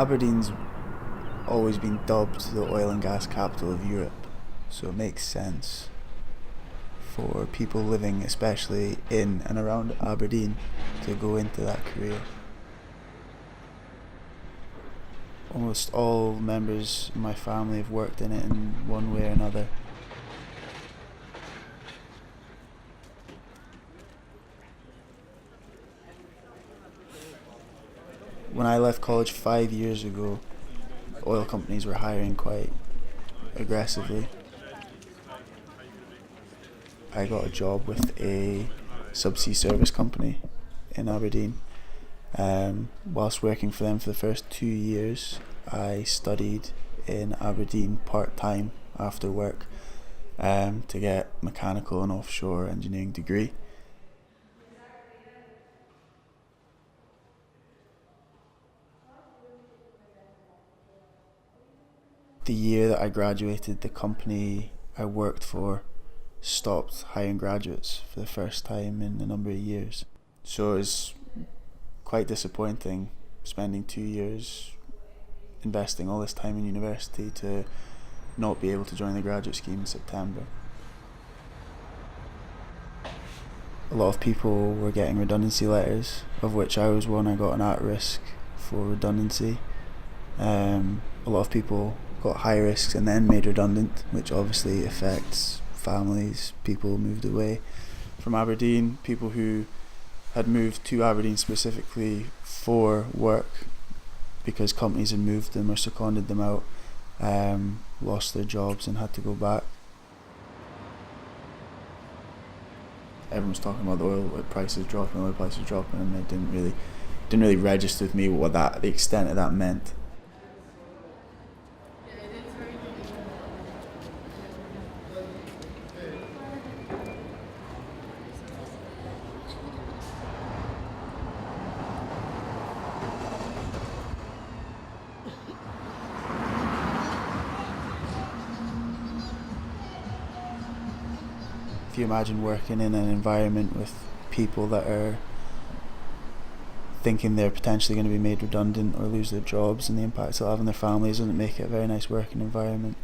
Aberdeen's always been dubbed the oil and gas capital of Europe, so it makes sense for people living especially in and around Aberdeen to go into that career. Almost all members of my family have worked in it in one way or another. When I left college 5 years ago, oil companies were hiring quite aggressively. I got a job with a subsea service company in Aberdeen. Whilst working for them for the first 2 years, I studied in Aberdeen part-time after work to get mechanical and offshore engineering degree. The year that I graduated, the company I worked for stopped hiring graduates for the first time in a number of years. So it was quite disappointing spending 2 years investing all this time in university to not be able to join the graduate scheme in September. A lot of people were getting redundancy letters, of which I was one. I got an at-risk for redundancy. A lot of people got high risks and then made redundant, which obviously affects families. People moved away from Aberdeen. People who had moved to Aberdeen specifically for work because companies had moved them or seconded them out, lost their jobs and had to go back. Everyone was talking about the oil prices dropping, and it didn't really register with me what the extent of that meant. If you imagine working in an environment with people that are thinking they're potentially going to be made redundant or lose their jobs and the impact it'll have on their families, doesn't make it a very nice working environment.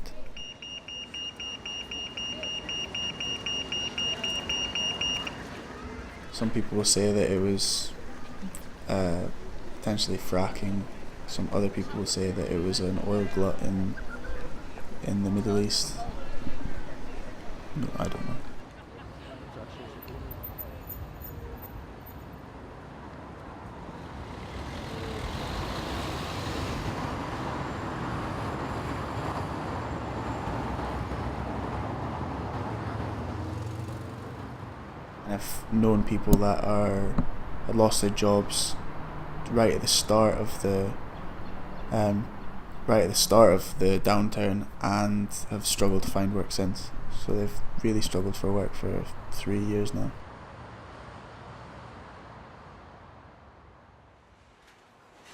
Some people will say that it was potentially fracking. Some other people will say that it was an oil glut in the Middle East. I don't know. And I've known people that had lost their jobs right at the start of the downturn and have struggled to find work since. So they've really struggled for work for 3 years now.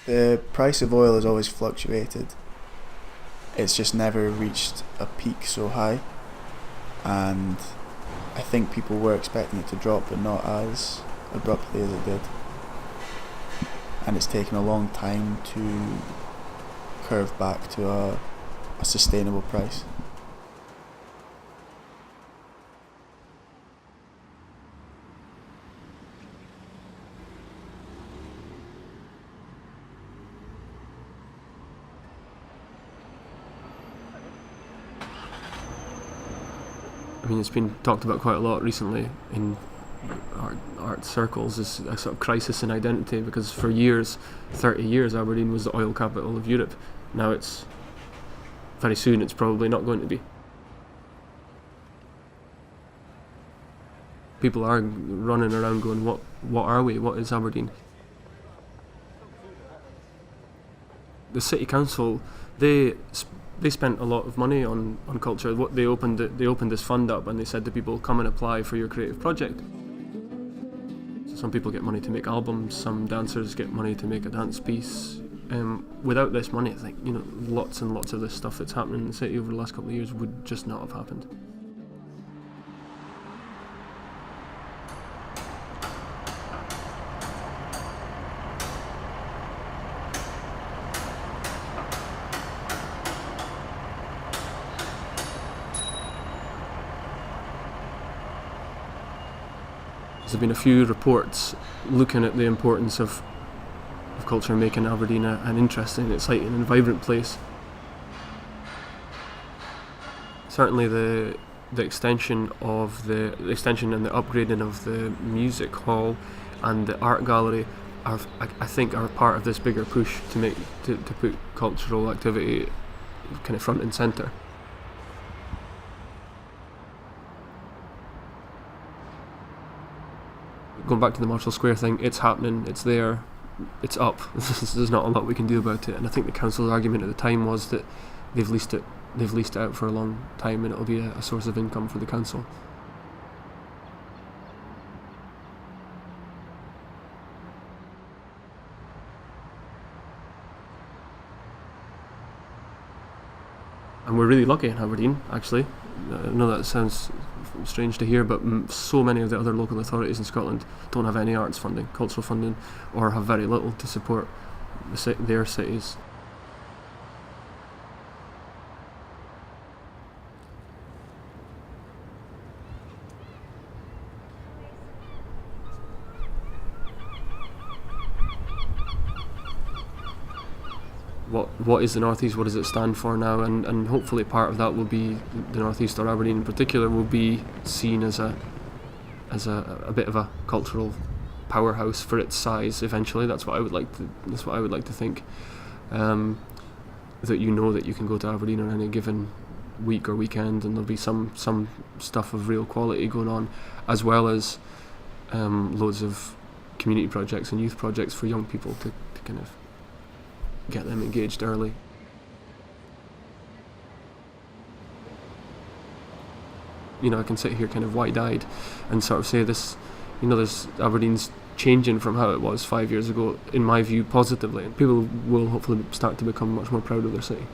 The price of oil has always fluctuated. It's just never reached a peak so high, and I think people were expecting it to drop, but not as abruptly as it did. And it's taken a long time to curve back to a sustainable price. I mean, it's been talked about quite a lot recently in art circles as a sort of crisis in identity, because for years, 30 years, Aberdeen was the oil capital of Europe. Now very soon it's probably not going to be. People are running around going, what are we? What is Aberdeen? The city council, they spent a lot of money on culture. They opened this fund up and they said to people, come and apply for your creative project. So some people get money to make albums, some dancers get money to make a dance piece. Without this money, I think, lots and lots of this stuff that's happening in the city over the last couple of years would just not have happened. There's been a few reports looking at the importance of culture, making Aberdeen an interesting, exciting and vibrant place. Certainly the extension and the upgrading of the music hall and the art gallery I think are part of this bigger push to put cultural activity kind of front and centre. Going back to the Marshall Square thing, it's happening, it's there, it's up. There's not a lot we can do about it, and I think the council's argument at the time was that they've leased it out for a long time and it'll be a source of income for the council. And we're really lucky in Aberdeen, actually. I know that sounds strange to hear, but so many of the other local authorities in Scotland don't have any arts funding, cultural funding, or have very little to support their cities. What is the North East? What does it stand for now? And hopefully part of that will be the North East, or Aberdeen in particular, will be seen as a bit of a cultural powerhouse for its size. Eventually, that's what I would like to think. That that you can go to Aberdeen on any given week or weekend, and there'll be some stuff of real quality going on, as well as loads of community projects and youth projects for young people to kind of get them engaged early. I can sit here kind of wide-eyed and sort of say this, there's Aberdeen's changing from how it was 5 years ago, in my view, positively, and people will hopefully start to become much more proud of their city.